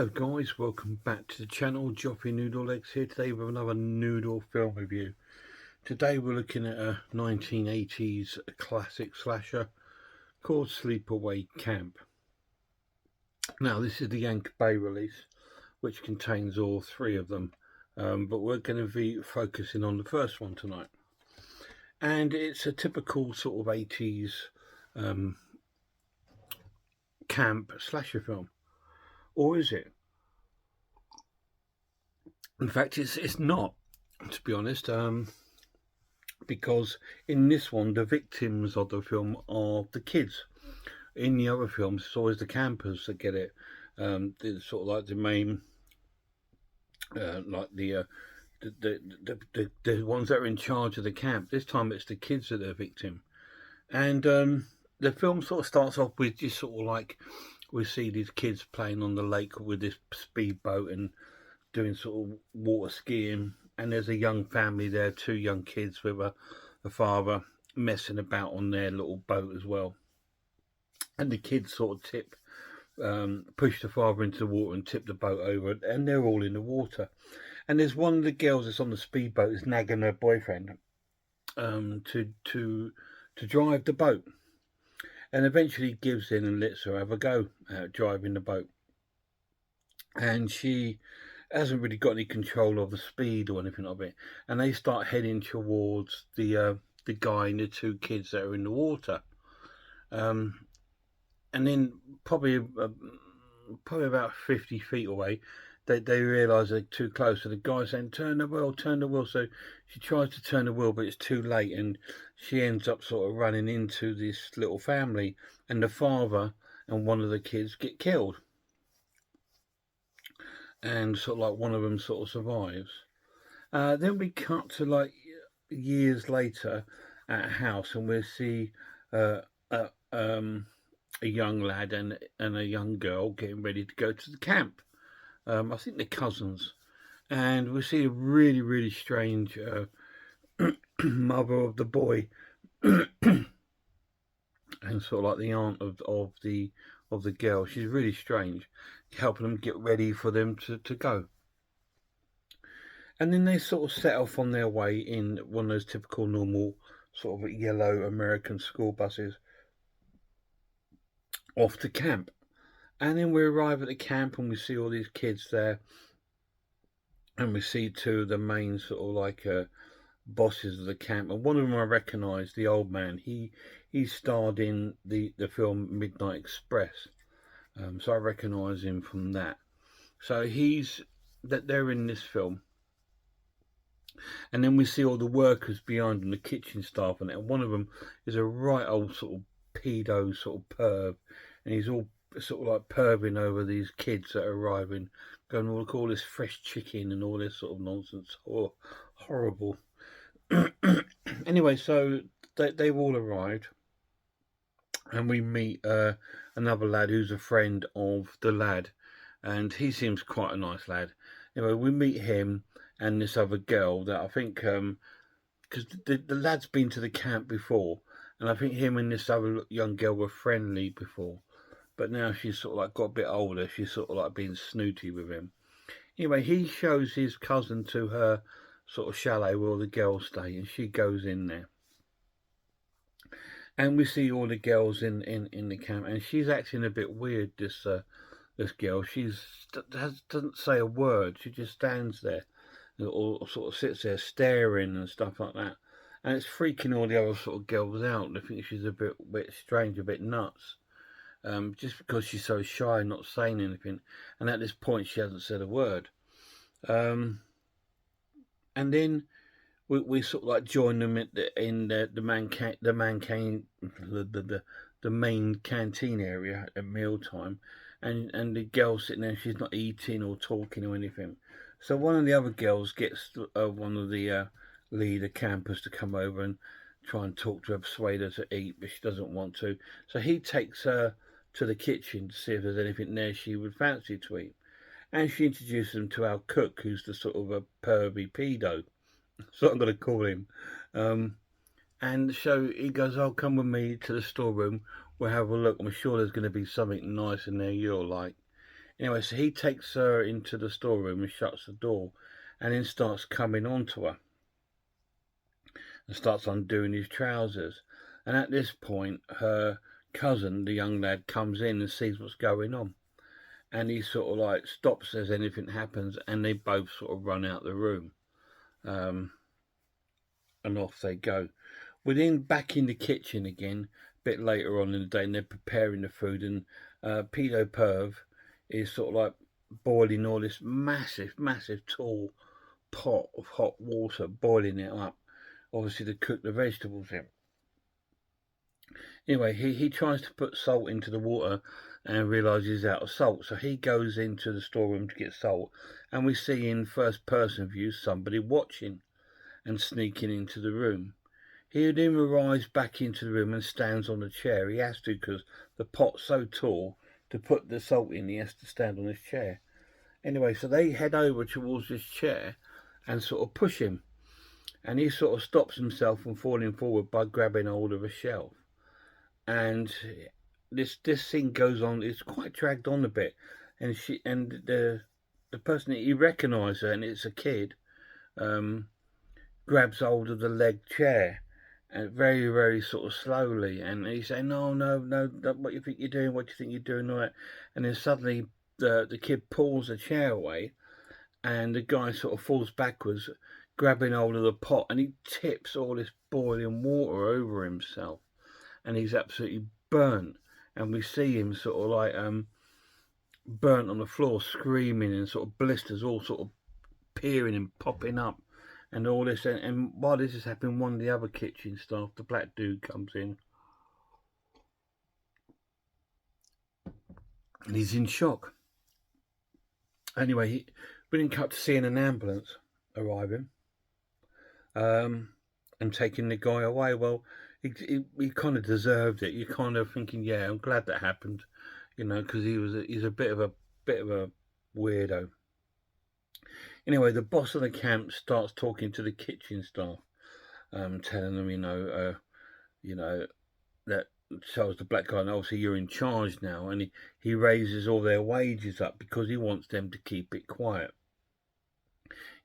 Hello guys, welcome back to the channel. Joppy Noodle Eggs here today with another Noodle film review. Today we're looking at a 1980s classic slasher called Sleepaway Camp. Now this is the Yankee Bay release, which contains all three of them, but we're going to be focusing on the first one tonight. And it's a typical sort of 80s camp slasher film. Or is it? In fact, it's not, to be honest, because in this one, the victims of the film are the kids. In the other films, it's always the campers that get it. It's sort of like the main, like the ones that are in charge of the camp. This time, it's the kids that are victim, and the film sort of starts off with just sort of like we see these kids playing on the lake with this speedboat and doing sort of water skiing, and there's a young family there, two young kids with a father messing about on their little boat as well. And the kids sort of push the father into the water and tip the boat over, and they're all in the water. And there's one of the girls that's on the speedboat is nagging her boyfriend to drive the boat, and eventually gives in and lets her have a go at driving the boat. And she hasn't really got any control of the speed or anything of it, and they start heading towards the guy and the two kids that are in the water, and then probably about 50 feet away, they realise they're too close, so the guy's saying, turn the wheel, so she tries to turn the wheel, but it's too late, and she ends up sort of running into this little family, and the father and one of the kids get killed. And sort of like one of them sort of survives. Then we cut to like years later at a house, and we see a young lad and a young girl getting ready to go to the camp. I think they're cousins, and we see a really strange mother of the boy, and sort of like the aunt of the girl. She's really strange, helping them get ready for them to go. And then they sort of set off on their way in one of those typical normal sort of yellow American school buses off to camp. And then we arrive at the camp and we see all these kids there, and we see two of the main sort of like bosses of the camp, and one of them I recognise, the old man. He starred in the film Midnight Express, so I recognise him from that. So they're in this film, and then we see all the workers behind them, the kitchen staff, and one of them is a right old sort of pedo sort of perv, and he's all sort of like perving over these kids that are arriving, going, look, all this fresh chicken and all this sort of nonsense. Oh, horrible. Anyway, so they've all arrived, and we meet another lad who's a friend of the lad, and he seems quite a nice lad. Anyway, we meet him and this other girl that I think, because the lad's been to the camp before, and I think him and this other young girl were friendly before, but now she's sort of like got a bit older. She's sort of like being snooty with him. Anyway, he shows his cousin to her sort of chalet where all the girls stay, and she goes in there. And we see all the girls in the camp, and she's acting a bit weird, this girl. Doesn't say a word. She just stands there or sort of sits there staring and stuff like that. And it's freaking all the other sort of girls out. They think she's a bit strange, a bit nuts. Just because she's so shy, not saying anything. And at this point, she hasn't said a word. And then we sort of like join them in the main canteen area at mealtime, and the girl sitting there, she's not eating or talking or anything. So one of the other girls gets one of the leader campers to come over and try and talk to her, persuade her to eat, but she doesn't want to. So he takes her to the kitchen to see if there's anything there she would fancy to eat. And she introduces him to our cook, who's the sort of a pervy pedo. That's what I'm going to call him. And so he goes, oh, come with me to the storeroom. We'll have a look. I'm sure there's going to be something nice in there you'll like. Anyway, so he takes her into the storeroom and shuts the door, and then starts coming onto her and starts undoing his trousers. And at this point, her cousin, the young lad, comes in and sees what's going on. And he sort of like stops as anything happens, and they both sort of run out the room. And off they go. We're then back in the kitchen again, a bit later on in the day, and they're preparing the food, and Pedo Perv is sort of like boiling all this massive, massive tall pot of hot water, boiling it up, obviously to cook the vegetables in. Anyway, he tries to put salt into the water and realises he's out of salt, so he goes into the storeroom to get salt, and we see in first person view somebody watching and sneaking into the room. He then arrives back into the room and stands on a chair. He has to, because the pot's so tall, to put the salt in, he has to stand on his chair. Anyway, so they head over towards this chair and sort of push him. And he sort of stops himself from falling forward by grabbing hold of a shelf. And this scene goes on. It's quite dragged on a bit. And the person that he recognises her, and it's a kid, grabs hold of the leg chair, and very, very sort of slowly, and he's saying, no, what you think you're doing, what do you think you're doing, all that. And then suddenly the kid pulls the chair away, and the guy sort of falls backwards, grabbing hold of the pot, and he tips all this boiling water over himself, and he's absolutely burnt. And we see him sort of like burnt on the floor, screaming, and sort of blisters all sort of peering and popping up and all this. And while this is happening, one of the other kitchen staff, the black dude, comes in, and he's in shock. Anyway, we didn't cut to seeing an ambulance arriving and taking the guy away. Well, he kind of deserved it. You're kind of thinking, yeah, I'm glad that happened, because he's a bit of a weirdo. Anyway, the boss of the camp starts talking to the kitchen staff, telling them, that tells the black guy, and obviously you're in charge now, and he raises all their wages up because he wants them to keep it quiet.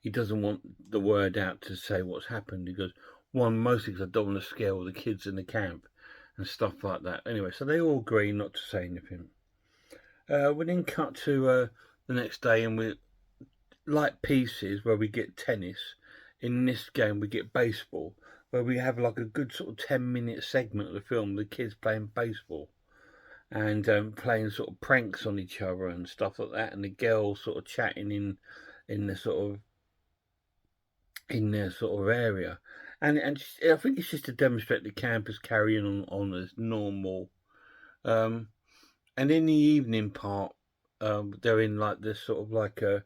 He doesn't want the word out to say what's happened. He goes, mostly because I don't want to scare all the kids in the camp and stuff like that. Anyway, so they all agree not to say anything. We then cut to the next day, and we like pieces where we get tennis. In this game, we get baseball, where we have like a good sort of 10-minute segment of the film, the kids playing baseball and playing sort of pranks on each other and stuff like that, and the girls sort of chatting in their sort of area, and I think it's just to demonstrate the camp is carrying on as normal. And in the evening part, they're in like this sort of like a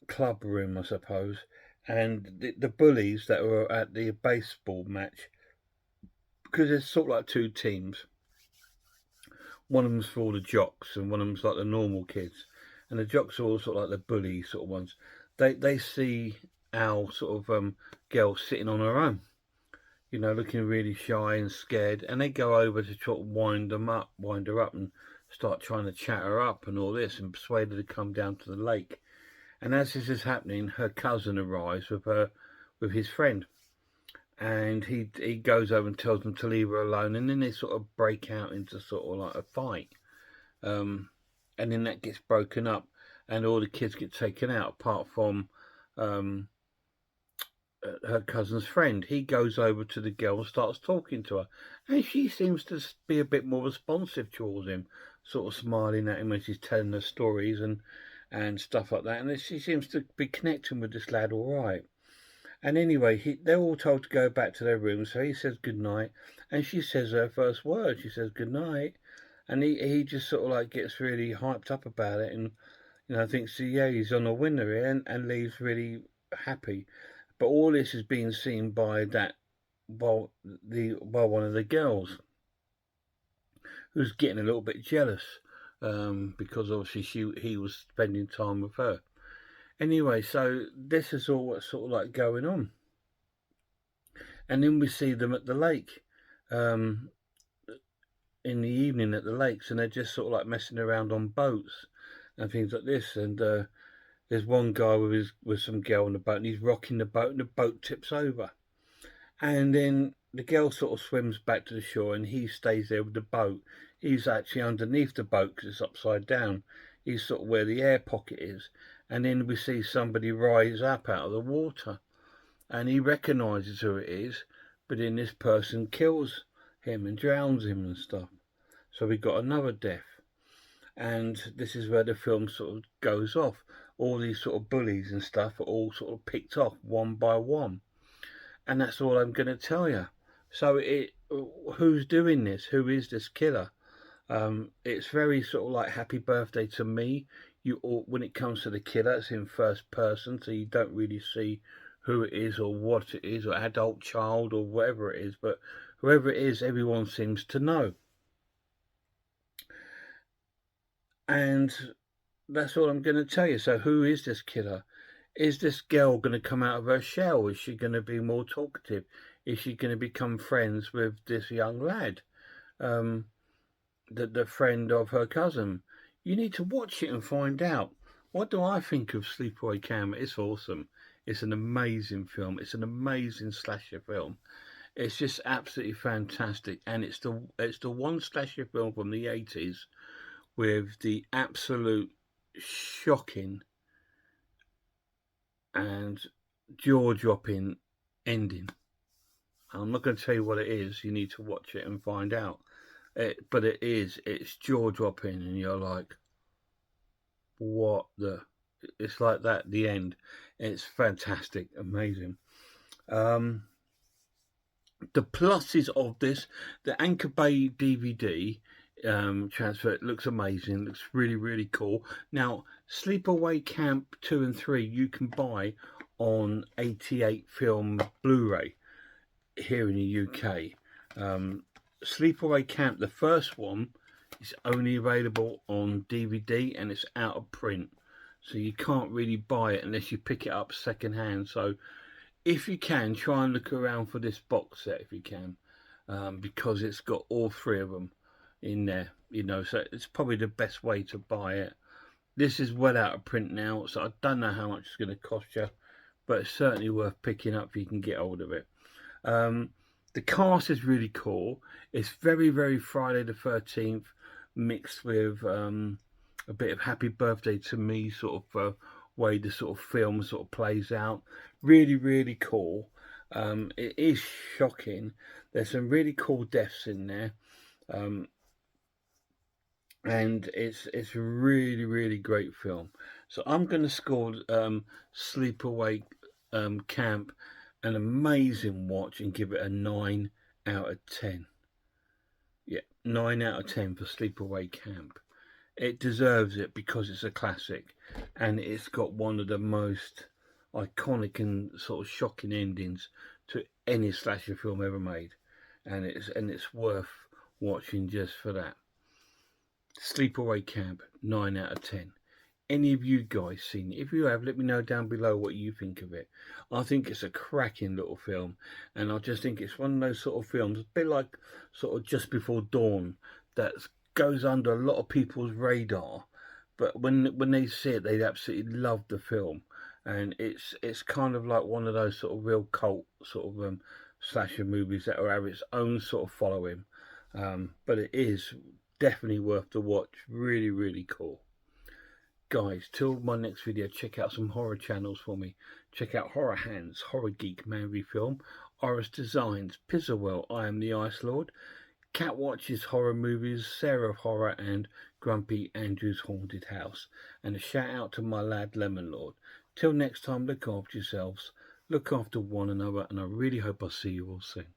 club room, I suppose, and the bullies that were at the baseball match, because there's sort of like two teams. One of them's for all the jocks, and one of them's like the normal kids. And the jocks are all sort of like the bully sort of ones. They see our sort of girl sitting on her own, looking really shy and scared, and they go over to try to wind her up, and start trying to chat her up and all this, and persuade her to come down to the lake. And as this is happening, her cousin arrives with his friend, and he goes over and tells them to leave her alone, and then they sort of break out into sort of like a fight, and then that gets broken up, and all the kids get taken out apart from her cousin's friend. He goes over to the girl and starts talking to her, and she seems to be a bit more responsive towards him, sort of smiling at him when she's telling her stories and stuff like that, and she seems to be connecting with this lad all right. And anyway, they're all told to go back to their room, so he says goodnight, and she says her first word. She says goodnight, and he just sort of like gets really hyped up about it, and thinks, yeah, he's on a winner here, and leaves really happy. But all this is being seen by one of the girls, who's getting a little bit jealous, because obviously he was spending time with her. Anyway, so this is all what's sort of like going on. And then we see them at the lake, in the evening at the lakes, and they're just sort of like messing around on boats. and things like this. And there's one guy with some girl on the boat, and he's rocking the boat, and the boat tips over. And then the girl sort of swims back to the shore, and he stays there with the boat. He's actually underneath the boat because it's upside down. He's sort of where the air pocket is. And then we see somebody rise up out of the water, and he recognises who it is, but then this person kills him and drowns him and stuff. So we got another death. And this is where the film sort of goes off. All these sort of bullies and stuff are all sort of picked off one by one. And that's all I'm going to tell you. So who's doing this? Who is this killer? It's very sort of like Happy Birthday to Me. When it comes to the killer, it's in first person, so you don't really see who it is or what it is, or adult, child, or whatever it is. But whoever it is, everyone seems to know. And that's all I'm going to tell you. So who is this killer? Is this girl going to come out of her shell? Is she going to be more talkative? Is she going to become friends with this young lad, the friend of her cousin? You need to watch it and find out. What do I think of Sleepaway Camp? It's awesome. It's an amazing film. It's an amazing slasher film. It's just absolutely fantastic, and it's the one slasher film from the 80s with the absolute shocking and jaw-dropping ending. I'm not going to tell you what it is. You need to watch it and find out. But it's jaw-dropping, and you're like, what the... It's like that, the end. It's fantastic, amazing. The pluses of this, the Anchor Bay DVD transfer, it looks amazing, looks really, really cool. Now, Sleepaway Camp 2 and 3 you can buy on 88 film Blu-ray here in the UK. Sleepaway Camp, the first one, is only available on DVD and it's out of print, so you can't really buy it unless you pick it up second hand. So if you can, try and look around for this box set if you can, because it's got all three of them in there, so it's probably the best way to buy it. This is well out of print now, so I don't know how much it's going to cost you, but it's certainly worth picking up if you can get hold of it. The cast is really cool. It's very, very Friday the 13th mixed with a bit of Happy Birthday to Me sort of way the sort of film sort of plays out. Really, really cool. It is shocking. There's some really cool deaths in there. And it's a really, really great film. So I'm going to score Sleepaway Camp an amazing watch and give it a 9 out of 10. Yeah, 9 out of 10 for Sleepaway Camp. It deserves it because it's a classic, and it's got one of the most iconic and sort of shocking endings to any slasher film ever made, and it's worth watching just for that. Sleepaway Camp, 9 out of 10. Any of you guys seen it? If you have, let me know down below what you think of it. I think it's a cracking little film, and I just think it's one of those sort of films, a bit like sort of Just Before Dawn, that goes under a lot of people's radar, but when they see it, they absolutely love the film. And it's kind of like one of those sort of real cult sort of slasher movies that will have its own sort of following, but it is definitely worth the watch. Really, really cool. Guys, till my next video, check out some horror channels for me. Check out Horror Hands, Horror Geek, Man Film, Oris Designs, Pizzawell, I Am the Ice Lord, Cat Watches Horror Movies, Sarah of Horror, and Grumpy Andrew's Haunted House. And a shout out to my lad Lemon Lord. Till next time, look after yourselves, look after one another, and I really hope I see you all soon.